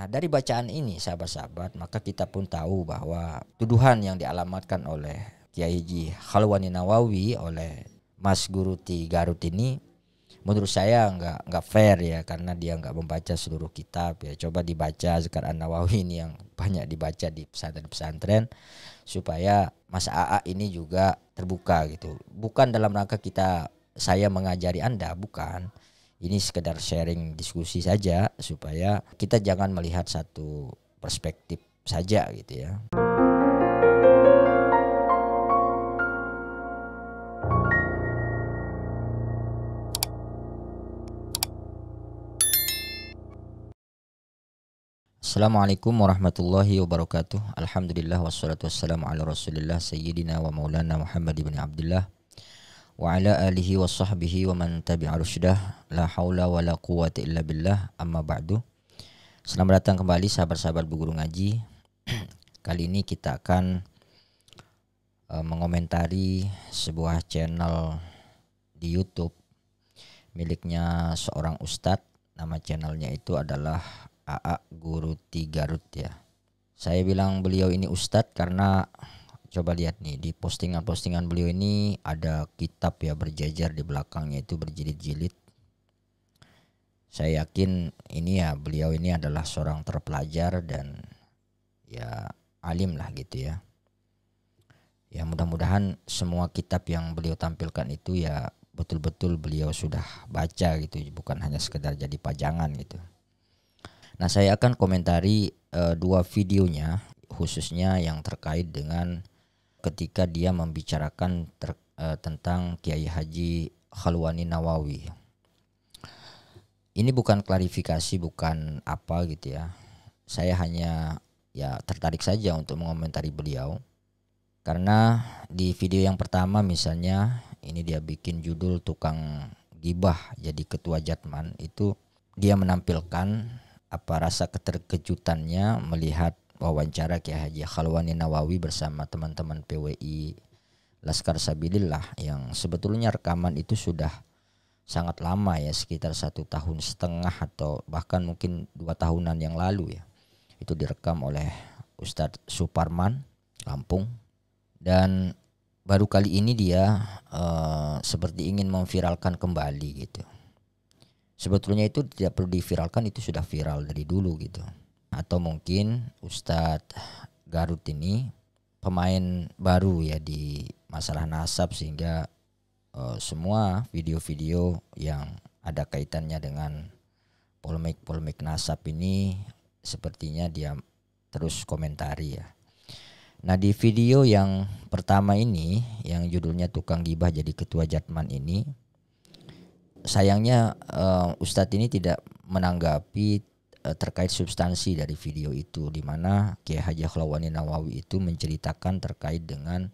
Nah, dari bacaan ini sahabat-sahabat, maka kita pun tahu bahwa tuduhan yang dialamatkan oleh Kiai Haji Khalwani Nawawi oleh Mas Guru Ti Garut ini menurut saya nggak fair ya, karena dia nggak membaca seluruh kitab ya. Coba dibaca Zikar An-Nawawi ini yang banyak dibaca di pesantren-pesantren supaya Mas AA ini juga terbuka gitu. Bukan dalam rangka saya mengajari Anda, bukan. Ini sekedar sharing diskusi saja supaya kita jangan melihat satu perspektif saja gitu ya. Assalamualaikum warahmatullahi wabarakatuh. Alhamdulillah wassalatu wassalamu ala rasulillah sayyidina wa maulana Muhammad ibn Abdullah wa ala alihi wa sahbihi wa man tabi'a rusydah. La haula wa la quwata illa billah, amma ba'du. Selamat datang kembali sahabat-sahabat Bu Guru Ngaji. Kali ini kita akan mengomentari sebuah channel di YouTube miliknya seorang ustadz. Nama channelnya itu adalah AA Guru Ti Garut ya. Saya bilang beliau ini ustadz karena coba lihat nih di postingan-postingan beliau ini ada kitab ya berjajar di belakangnya itu berjilid-jilid. Saya yakin ini ya beliau ini adalah seorang terpelajar dan ya alim lah gitu ya. Ya mudah-mudahan semua kitab yang beliau tampilkan itu ya betul-betul beliau sudah baca gitu, bukan hanya sekedar jadi pajangan gitu. Nah, saya akan komentari dua videonya khususnya yang terkait dengan ketika dia membicarakan tentang Kiai Haji Khalwani Nawawi. Ini bukan klarifikasi, bukan apa gitu ya. Saya hanya ya tertarik saja untuk mengomentari beliau. Karena di video yang pertama misalnya ini dia bikin judul tukang gibah jadi ketua Jatman, itu dia menampilkan apa rasa keterkejutannya melihat wawancara Kiai Haji Khalwani Nawawi bersama teman-teman PWI Laskar Sabilillah yang sebetulnya rekaman itu sudah sangat lama ya, sekitar 1,5 tahun atau bahkan mungkin 2 tahunan yang lalu ya. Itu direkam oleh Ustadz Suparman Lampung, dan baru kali ini dia seperti ingin memviralkan kembali gitu. Sebetulnya itu tidak perlu diviralkan, itu sudah viral dari dulu gitu. Atau mungkin Ustadz Garut ini pemain baru ya di masalah nasab, sehingga semua video-video yang ada kaitannya dengan polemik-polemik nasab ini sepertinya dia terus komentari ya. Nah, di video yang pertama ini yang judulnya tukang gibah jadi ketua Jatman ini, sayangnya Ustadz ini tidak menanggapi terkait substansi dari video itu, di mana Kiai Haji Khalwani Nawawi itu menceritakan terkait dengan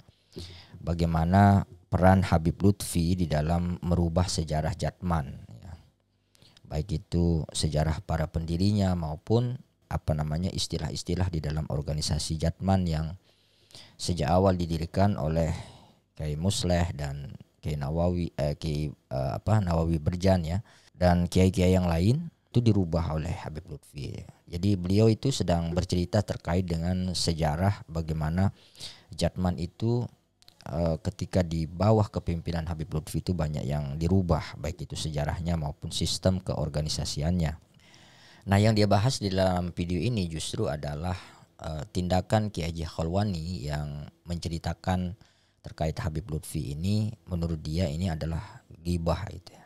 bagaimana peran Habib Lutfi di dalam merubah sejarah Jatman ya. Baik itu sejarah para pendirinya maupun istilah-istilah di dalam organisasi Jatman yang sejak awal didirikan oleh Kiai Musleh dan Kiai Nawawi Nawawi Berjan ya, dan kiai-kiai yang lain itu dirubah oleh Habib Lutfi. Jadi beliau itu sedang bercerita terkait dengan sejarah bagaimana Jatman itu ketika di bawah kepemimpinan Habib Lutfi itu banyak yang dirubah, baik itu sejarahnya maupun sistem keorganisasiannya. Nah, yang dia bahas di dalam video ini justru adalah tindakan Kiai Haji Khalwani yang menceritakan terkait Habib Lutfi ini. Menurut dia ini adalah ghibah gitu ya.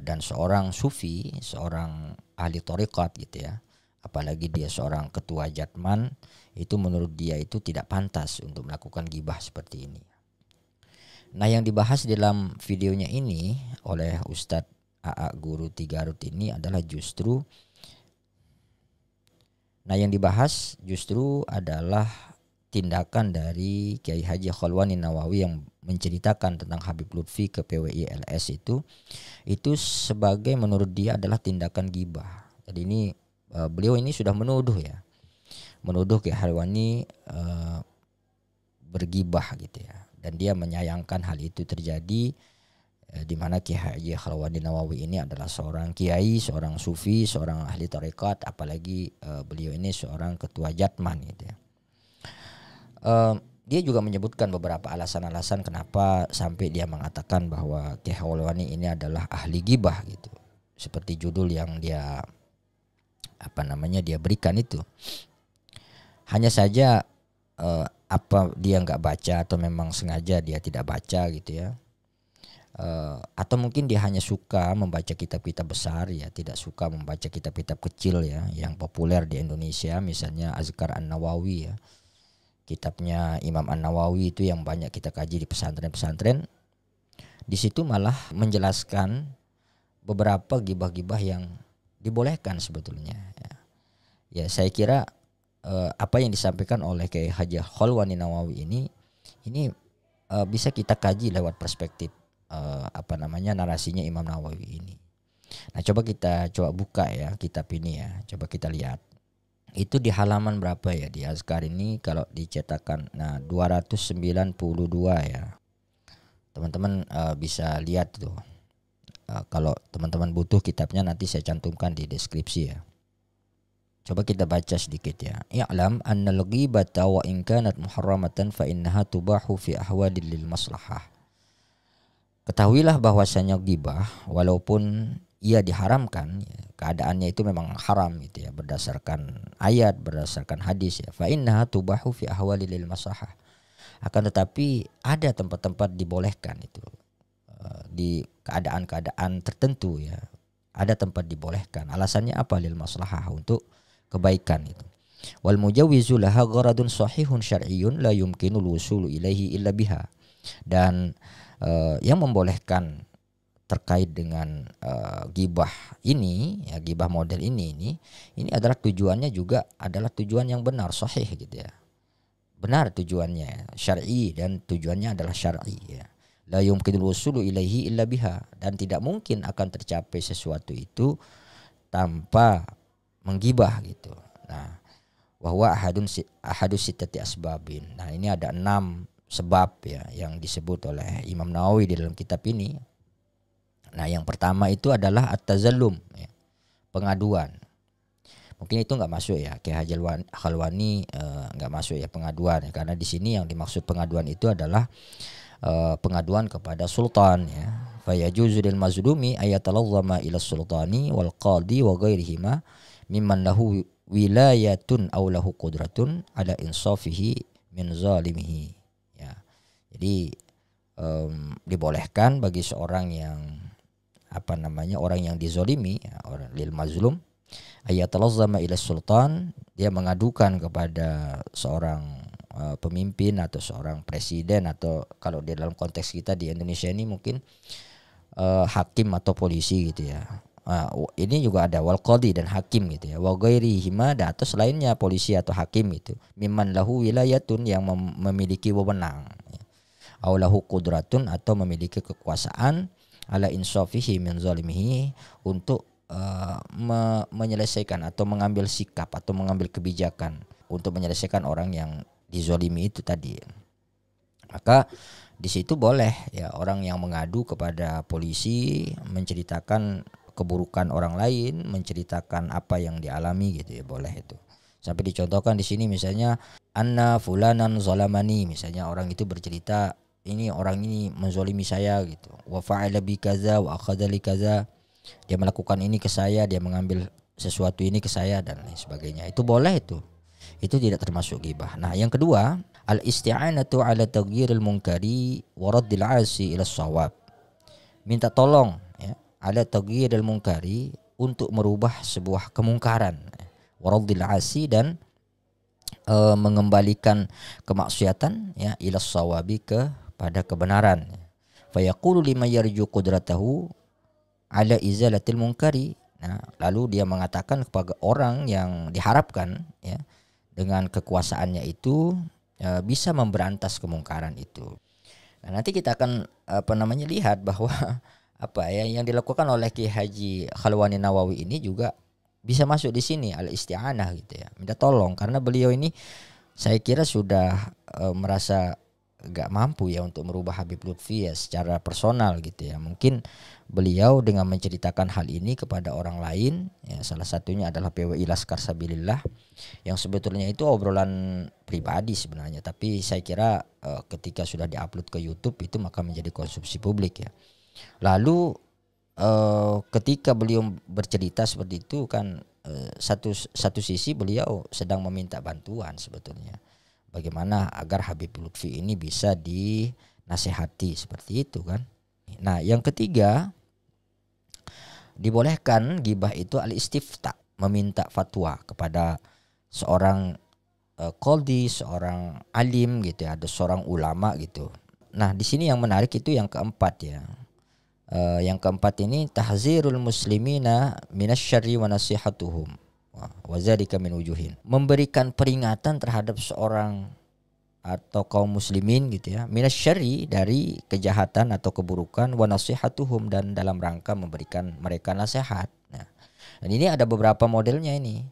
Dan seorang sufi, seorang ahli thariqat gitu ya, apalagi dia seorang ketua Jatman, itu menurut dia itu tidak pantas untuk melakukan ghibah seperti ini. Nah, yang dibahas dalam videonya ini oleh Ustadz AA Guru Ti Garut ini adalah justru adalah tindakan dari Kiai Haji Khalwani Nawawi yang menceritakan tentang Habib Lutfi ke PWI LS itu sebagai menurut dia adalah tindakan ghibah. Jadi ini beliau ini sudah menuduh Kiai Khalwani bergibah gitu ya, dan dia menyayangkan hal itu terjadi di mana Kiai Haji Khalwani Nawawi ini adalah seorang kiai, seorang sufi, seorang ahli tarekat, apalagi beliau ini seorang ketua Jatman gitu ya. Dia juga menyebutkan beberapa alasan-alasan kenapa sampai dia mengatakan bahwa Kiai Khalwani ini adalah ahli gibah gitu. Seperti judul yang dia dia berikan itu. Hanya saja apa dia nggak baca atau memang sengaja dia tidak baca gitu ya. Atau mungkin dia hanya suka membaca kitab-kitab besar ya, tidak suka membaca kitab-kitab kecil ya yang populer di Indonesia, misalnya Azkar An-Nawawi ya, kitabnya Imam An-Nawawi itu yang banyak kita kaji di pesantren-pesantren. Di situ malah menjelaskan beberapa gibah-gibah yang dibolehkan sebetulnya ya saya kira apa yang disampaikan oleh Kiai Haji Khalwani Nawawi ini bisa kita kaji lewat perspektif narasinya Imam Nawawi ini. Nah, coba buka ya kitab ini ya. Coba kita lihat. Itu di halaman berapa ya di Azkar ini kalau dicetakan. Nah, 292 ya. Teman-teman bisa lihat tuh. Kalau teman-teman butuh kitabnya nanti saya cantumkan di deskripsi ya. Coba kita baca sedikit ya. I'lam annal ghibata wa in kanat muharramatan fa innaha tubahu fi ahwadil lil maslahah. Ketahuilah bahwasanya ghibah walaupun ia diharamkan ya, keadaannya itu memang haram gitu ya berdasarkan ayat, berdasarkan hadis ya. Fa innaha tubahu fi ahwali lil maslahah. Akan tetapi ada tempat-tempat dibolehkan itu di keadaan-keadaan tertentu ya. Ada tempat dibolehkan. Alasannya apa? Lil maslahah, untuk kebaikan itu. Wal mujawwizu laha gharadun sahihun syar'iyyun la yumkinul wusulu ilaihi illa biha. Dan yang membolehkan terkait dengan gibah ini ya, gibah model ini adalah tujuannya juga adalah tujuan yang benar, sahih gitu ya. Benar tujuannya syar'i dan tujuannya adalah syar'i ya. La yumkinul wusulu ilaihi illa biha, dan tidak mungkin akan tercapai sesuatu itu tanpa menggibah gitu. Nah, wahwa ahadus sittati asbabin. Nah, ini ada 6 sebab ya yang disebut oleh Imam Nawawi di dalam kitab ini. Nah, yang pertama itu adalah at-tazallum ya, pengaduan. Mungkin itu nggak masuk ya, Kiai Haji Khalwani nggak masuk ya pengaduan ya, karena di sini yang dimaksud pengaduan itu adalah pengaduan kepada sultan ya. Fa yajuzu lil mazlumi ayatalazzama ila sultani wal qadi wa ghairihima mimman lahu wilayatun aw lahu qudratun ala insafihi min zalimihi. Jadi dibolehkan bagi seorang yang orang yang dizolimi ya, orang lil mazlum ayatalazzama ila sultan, dia mengadukan kepada seorang pemimpin atau seorang presiden, atau kalau di dalam konteks kita di Indonesia ini mungkin hakim atau polisi gitu ya. Ini juga ada wal qadi dan hakim gitu ya. Wa ghairihima, dan atau selainnya polisi atau hakim itu mimman lahu wilayatun, yang memiliki wewenang ya. Aw lahu qudratun, atau memiliki kekuasaan ala insafihi min zalimihi, untuk menyelesaikan atau mengambil sikap atau mengambil kebijakan untuk menyelesaikan orang yang dizolimi itu tadi. Maka di situ boleh ya orang yang mengadu kepada polisi menceritakan keburukan orang lain, menceritakan apa yang dialami gitu ya, boleh itu. Sampai dicontohkan di sini misalnya anna fulanan zalamani, misalnya orang itu bercerita ini orang ini menzolimi saya gitu. Wa fa'ala bi kaza wa akhadha li kaza. Dia melakukan ini ke saya, dia mengambil sesuatu ini ke saya dan lain sebagainya. Itu boleh itu. Itu tidak termasuk ghibah. Nah, yang kedua, al-isti'anatu 'ala taghyiril munkari wa raddil 'asi ila shawab. Minta tolong ya, 'ala taghyiril munkari, untuk merubah sebuah kemungkaran. Wa raddil 'asi, dan mengembalikan kemaksiatan ya ila shawabi, pada kebenaran. Fa yaqulu liman yarju qudratahu 'ala izalatil munkari. Nah, lalu dia mengatakan kepada orang yang diharapkan ya dengan kekuasaannya itu bisa memberantas kemungkaran itu. Nah, nanti kita akan lihat bahwa yang dilakukan oleh Kiai Haji Khalwani Nawawi ini juga bisa masuk di sini, al-isti'anah gitu ya, minta tolong, karena beliau ini saya kira sudah merasa nggak mampu ya untuk merubah Habib Lutfi ya secara personal gitu ya. Mungkin beliau dengan menceritakan hal ini kepada orang lain ya, salah satunya adalah PWI Laskar Sabilillah, yang sebetulnya itu obrolan pribadi sebenarnya, tapi saya kira ketika sudah diupload ke YouTube itu maka menjadi konsumsi publik ya. Lalu ketika beliau bercerita seperti itu kan, satu sisi beliau sedang meminta bantuan sebetulnya bagaimana agar Habib Lutfi ini bisa dinasehati seperti itu kan. Nah, yang ketiga, dibolehkan gibah itu al-istifta, meminta fatwa kepada seorang qadhi, seorang alim gitu ya, ada seorang ulama gitu. Nah, di sini yang menarik itu yang keempat ya. Yang keempat ini tahzirul muslimina minasyarri wa nasihatuhum wa dzalika min wujuhin. Memberikan peringatan terhadap seorang atau kaum muslimin gitu ya, minasyarri, dari kejahatan atau keburukan, wa nasihatuhum, dan dalam rangka memberikan mereka nasihat. Nah, dan ini ada beberapa modelnya ini.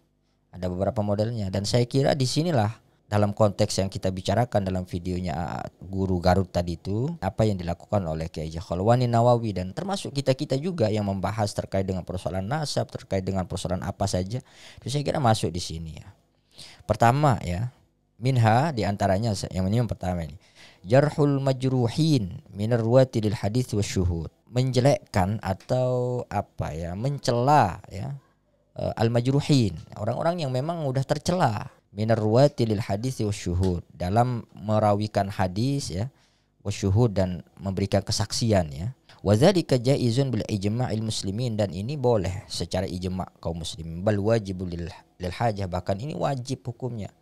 Ada beberapa modelnya, dan saya kira disinilah dalam konteks yang kita bicarakan dalam videonya Guru Garut tadi itu, apa yang dilakukan oleh Kiai Khalwani Nawawi, dan termasuk kita-kita juga yang membahas terkait dengan persoalan nasab, terkait dengan persoalan apa saja, itu saya kira masuk di sini ya. Pertama ya, minha diantaranya yang pertama ini, jarhul majruhin minar ruwati lil hadits wasyuhud, menjelekkan atau apa ya, mencela ya al majruhin, orang-orang yang memang udah tercela, minar ruwati lil hadits wasyuhud, dalam merawikan hadis ya, wasyuhud, dan memberikan kesaksian ya. Wa dzalika jaizun bil ijma'il muslimin, dan ini boleh secara ijma' kaum muslimin, bal wajibul lil hajah, bahkan ini wajib hukumnya.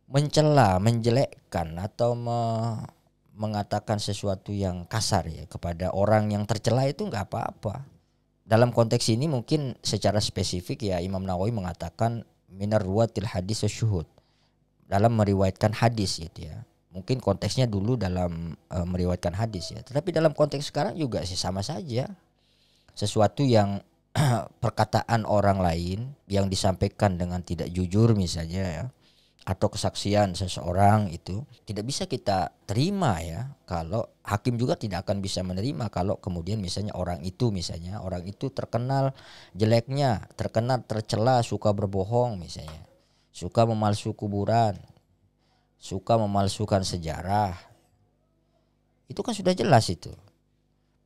Mencela, menjelekkan atau mengatakan sesuatu yang kasar ya kepada orang yang tercela itu enggak apa-apa. Dalam konteks ini mungkin secara spesifik ya, Imam Nawawi mengatakan minar ruwatil hadis wasyuhud, dalam meriwayatkan hadis gitu ya. Mungkin konteksnya dulu dalam meriwayatkan hadis ya, tetapi dalam konteks sekarang juga sih sama saja. Sesuatu yang perkataan orang lain yang disampaikan dengan tidak jujur misalnya ya, atau kesaksian seseorang itu tidak bisa kita terima ya. Kalau hakim juga tidak akan bisa menerima kalau kemudian misalnya orang itu terkenal jeleknya, terkenal tercela, suka berbohong misalnya, suka memalsu kuburan, suka memalsukan sejarah. Itu kan sudah jelas itu.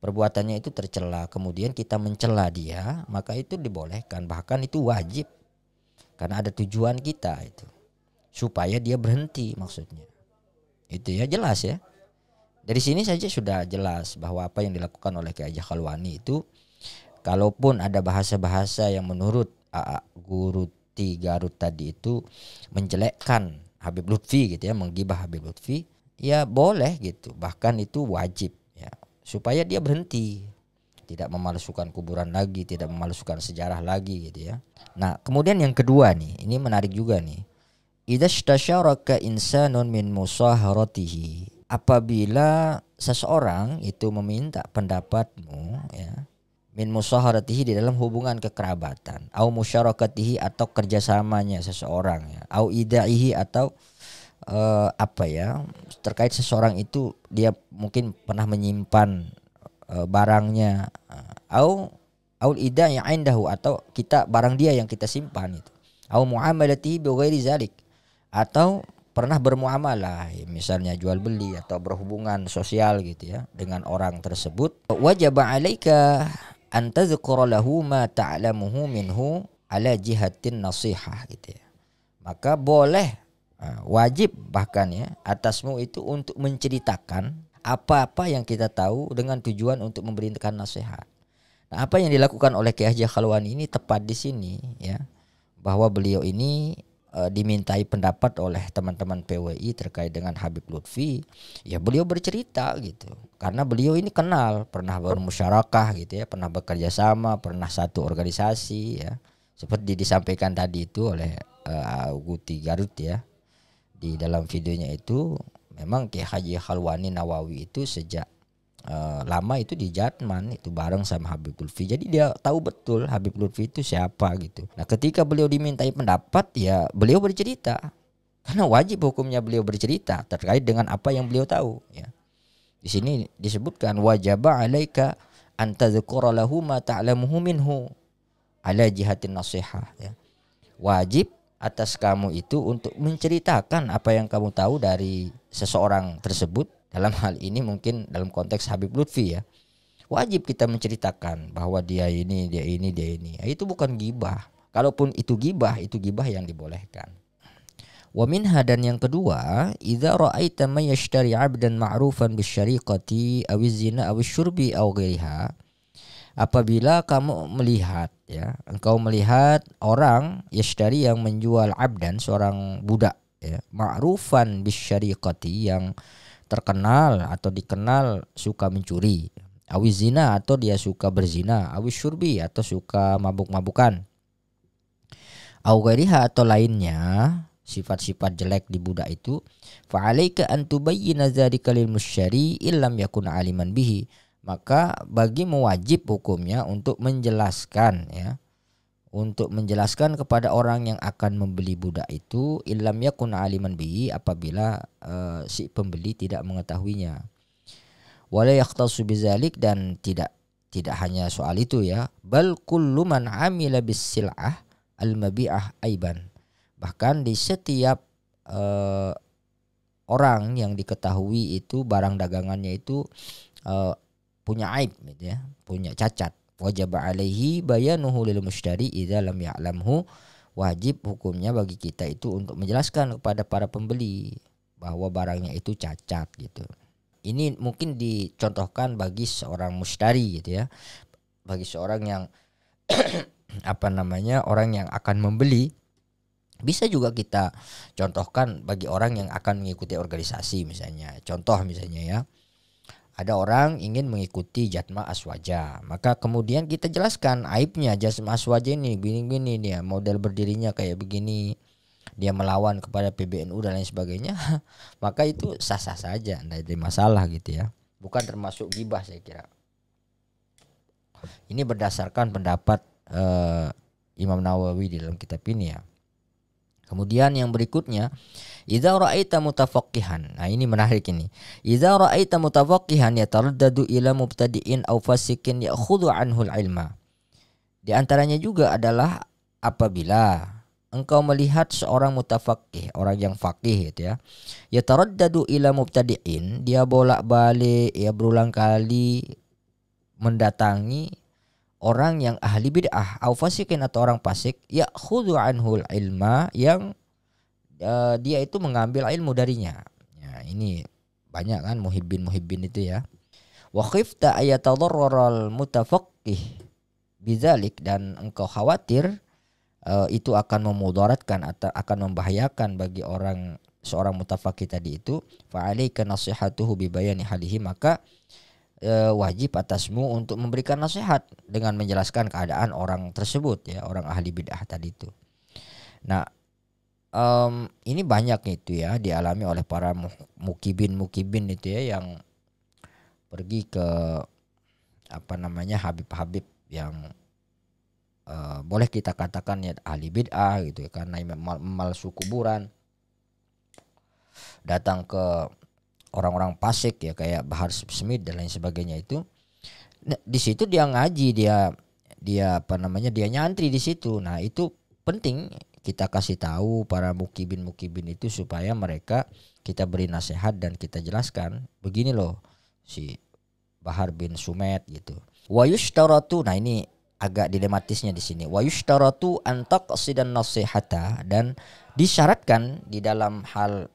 Perbuatannya itu tercela, kemudian kita mencela dia, maka itu dibolehkan, bahkan itu wajib. Karena ada tujuan kita itu, supaya dia berhenti maksudnya. Itu ya jelas ya. Dari sini saja sudah jelas bahwa apa yang dilakukan oleh Kiai Khalwani itu, kalaupun ada bahasa-bahasa yang menurut Guru Garut tadi itu menjelekkan Habib Lutfi gitu ya, menggibah Habib Lutfi, ya boleh gitu, bahkan itu wajib ya, supaya dia berhenti, tidak memalsukan kuburan lagi, tidak memalsukan sejarah lagi gitu ya. Nah, kemudian yang kedua nih, ini menarik juga nih. Idza istasyaraka insanun min musaharatihi, apabila seseorang itu meminta pendapatmu ya, min musaharatihi, di dalam hubungan kekerabatan, au musyarakatihi, atau kerjasamanya seseorang ya, au idaihi, atau apa ya, terkait seseorang itu dia mungkin pernah menyimpan barangnya, au ida yang indahu, atau kita barang dia yang kita simpan itu, au muamalatihi bi ghairi zalik, atau pernah bermuamalah misalnya jual beli atau berhubungan sosial gitu ya dengan orang tersebut, wajib 'alaika an tadhkura lahu ma ta'lamuhu minhu ala jihatin nasihah gitu ya. Maka boleh, wajib bahkan ya atasmu itu untuk menceritakan apa-apa yang kita tahu dengan tujuan untuk memberikan nasihat. Nah, apa yang dilakukan oleh Kiai Khalwani ini tepat di sini ya, bahwa beliau ini dimintai pendapat oleh teman-teman PWI terkait dengan Habib Lutfi, ya beliau bercerita gitu, karena beliau ini kenal, pernah bermusyarakah gitu ya, pernah bekerja sama, pernah satu organisasi ya, seperti disampaikan tadi itu oleh Guti Garut ya di dalam videonya itu. Memang Kiai Haji Khalwani Nawawi itu sejak lama itu di Jatman itu bareng sama Habib Lutfi, jadi dia tahu betul Habib Lutfi itu siapa gitu. Nah, ketika beliau dimintai pendapat ya beliau bercerita Karena wajib hukumnya beliau bercerita terkait dengan apa yang beliau tahu ya. Di sini disebutkan wajaba 'alaika an tadhkura lahu ma ta'lamuhu minhu ala jihatin nasihah ya. Wajib atas kamu itu untuk menceritakan apa yang kamu tahu dari seseorang tersebut. Dalam hal ini mungkin dalam konteks Habib Lutfi ya. Wajib kita menceritakan bahwa dia ini, dia ini, dia ini. Itu bukan gibah. Kalaupun itu gibah yang dibolehkan. Wa minha, dan yang kedua, idza ra'aita may yashtari 'abdan ma'rufan bisyariqati aw zina aw syurbi aw ghairiha. Apabila kamu melihat ya, engkau melihat orang yashtari yang menjual abdan, seorang budak ya, ma'rufan bisyariqati, yang terkenal atau dikenal suka mencuri, aw zina, atau dia suka berzina, aw syurbi, atau suka mabuk-mabukan, aw ghairiha, atau lainnya sifat-sifat jelek di budak itu, fa'alaika an tubayyina dzalika lil musyari illam yakun aliman bihi. Maka bagimu wajib hukumnya untuk menjelaskan ya, untuk menjelaskan kepada orang yang akan membeli budak itu, illam yakun aliman bihi, apabila si pembeli tidak mengetahuinya. Wala yaqtasu bidzalik, dan tidak hanya soal itu ya, bal kullu man amila bis sil'ah al mabi'ah aiban. Bahkan di setiap orang yang diketahui itu barang dagangannya itu punya aib gitu ya, punya cacat. Wajib alaihi bayanuhu lil mushtari idza lam ya'lamhu. Wajib hukumnya bagi kita itu untuk menjelaskan kepada para pembeli bahwa barangnya itu cacat gitu. Ini mungkin dicontohkan bagi seorang mushtari gitu ya. Bagi seorang yang orang yang akan membeli. Bisa juga kita contohkan bagi orang yang akan mengikuti organisasi misalnya. Contoh misalnya ya, ada orang ingin mengikuti Jatma Aswaja, maka kemudian kita jelaskan aibnya Jatma Aswaja ini begini-begini, dia model berdirinya kayak begini, dia melawan kepada PBNU dan lain sebagainya. Maka itu sah-sah saja, tidak ada masalah gitu ya. Bukan termasuk gibah saya kira. Ini berdasarkan pendapat Imam Nawawi di dalam kitab ini ya. Kemudian yang berikutnya, idza ra'aita mutafaqqihan. Nah, ini menarik ini. Idza ra'aita mutafaqqihan yataraddadu ila mubtadi'in aw fasikin ya'khudhu anhu al-ilma. Di antaranya juga adalah apabila engkau melihat seorang mutafaqqih, orang yang faqih gitu ya. Yataraddadu ila mubtadi'in, dia bolak-balik ya, berulang kali mendatangi orang yang ahli bid'ah, au fasikin, atau orang fasik, ya khudhu anhul ilma, yang dia itu mengambil ilmu darinya. Ya, ini banyak kan muhibbin itu ya. Wa khifta ayatadarraral mutafaqqih bidzalik, dan engkau khawatir itu akan memudaratkan atau akan membahayakan bagi seorang mutafaqih tadi itu, fa alaika nasihatuhu bi bayani halihi, maka wajib atasmu untuk memberikan nasihat dengan menjelaskan keadaan orang tersebut ya, orang ahli bid'ah tadi itu. Nah, ini banyak itu ya dialami oleh para mukibin itu ya, yang pergi ke habib-habib yang boleh kita katakan ya ahli bid'ah gitu ya, karena memalsu kuburan, datang ke orang-orang fasik ya kayak Bahar Smith dan lain sebagainya itu. Nah, di situ dia ngaji, dia dia nyantri di situ. Nah, itu penting kita kasih tahu para mukibin itu supaya mereka, kita beri nasihat dan kita jelaskan begini loh si Bahar bin Sumet gitu. Wa yushtaratu, nah ini agak dilematisnya di sini. Wa yushtaratu an taqsidan nasihata, dan disyaratkan di dalam hal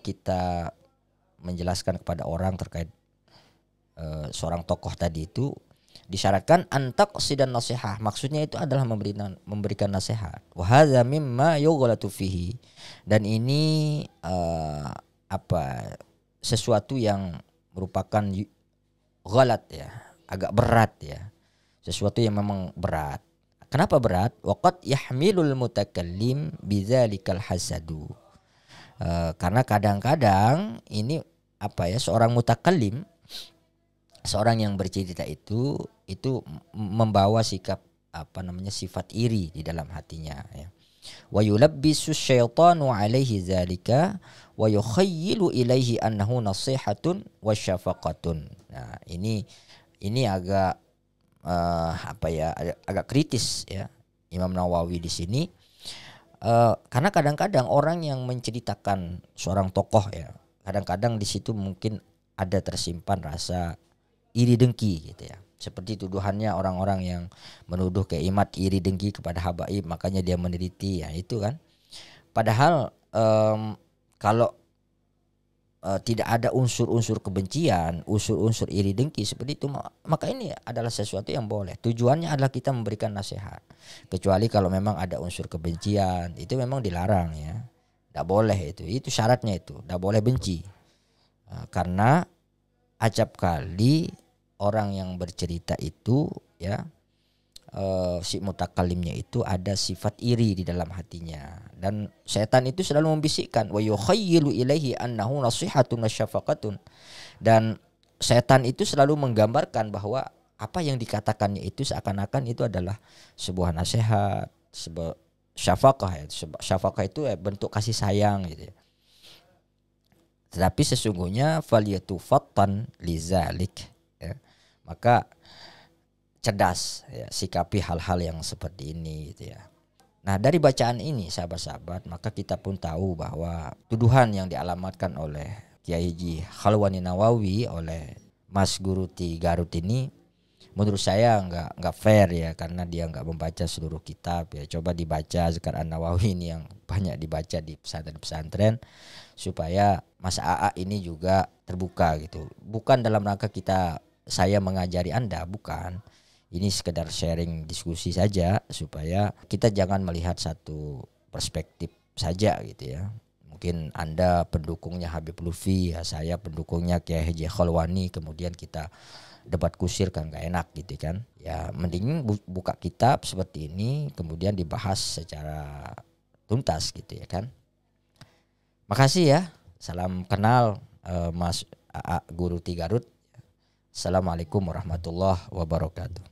kita menjelaskan kepada orang terkait seorang tokoh tadi itu, disyaratkan antak sidan nasihah, maksudnya itu adalah memberikan nasihat. Wa hadza mimma yughlatu fihi, dan ini sesuatu yang merupakan ghalat ya, agak berat ya, sesuatu yang memang berat. Kenapa berat? Waqad yahmilul mutakallim bidzalikal hasadu. Karena kadang-kadang ini seorang mutakallim, seorang yang bercerita itu membawa sikap sifat iri di dalam hatinya ya. wa yulabbisu syaitanu alaihi dzalika wa yukhayyilu ilaihi annahu nasihatun wa syafaqatun. Nah, ini agak agak kritis ya Imam Nawawi di sini. Karena kadang-kadang orang yang menceritakan seorang tokoh ya, kadang-kadang di situ mungkin ada tersimpan rasa iri dengki gitu ya. Seperti tuduhannya orang-orang yang menuduh Imat iri dengki kepada habaib, makanya dia meneliti ya itu kan. Padahal kalau tidak ada unsur-unsur kebencian, unsur-unsur iri dengki seperti itu, maka ini adalah sesuatu yang boleh. Tujuannya adalah kita memberikan nasihat. Kecuali kalau memang ada unsur kebencian, itu memang dilarang ya. Tidak boleh itu syaratnya itu, tidak boleh benci. Karena acap kali orang yang bercerita itu ya, si mutakalimnya itu ada sifat iri di dalam hatinya, dan setan itu selalu membisikkan wa yukhayyilu ilaihi annahu nasihatun wasyafaqatun, dan setan itu selalu menggambarkan bahwa apa yang dikatakannya itu seakan-akan itu adalah sebuah nasihat, sebuah syafaqah ya. Syafaqah itu bentuk kasih sayang gitu ya. Tetapi sesungguhnya falyatufattan lizalik ya. Maka cerdas ya, sikapi hal-hal yang seperti ini gitu ya. Nah, dari bacaan ini sahabat-sahabat, maka kita pun tahu bahwa tuduhan yang dialamatkan oleh Kiai Haji Khalwani Nawawi oleh Mas Guruti Garut ini menurut saya enggak fair ya, karena dia enggak membaca seluruh kitab ya. Coba dibaca Azkar An-Nawawi ini yang banyak dibaca di pesantren-pesantren supaya Mas AA ini juga terbuka gitu. Bukan dalam rangka saya mengajari Anda, bukan. Ini sekedar sharing diskusi saja supaya kita jangan melihat satu perspektif saja gitu ya. Mungkin Anda pendukungnya Habib Lutfi, ya saya pendukungnya Kiai Haji Khalwani, kemudian kita debat kusir kan gak enak gitu kan. Ya mending buka kitab seperti ini kemudian dibahas secara tuntas gitu ya kan. Makasih ya. Salam kenal Mas AA Guru Garut. Assalamualaikum warahmatullahi wabarakatuh.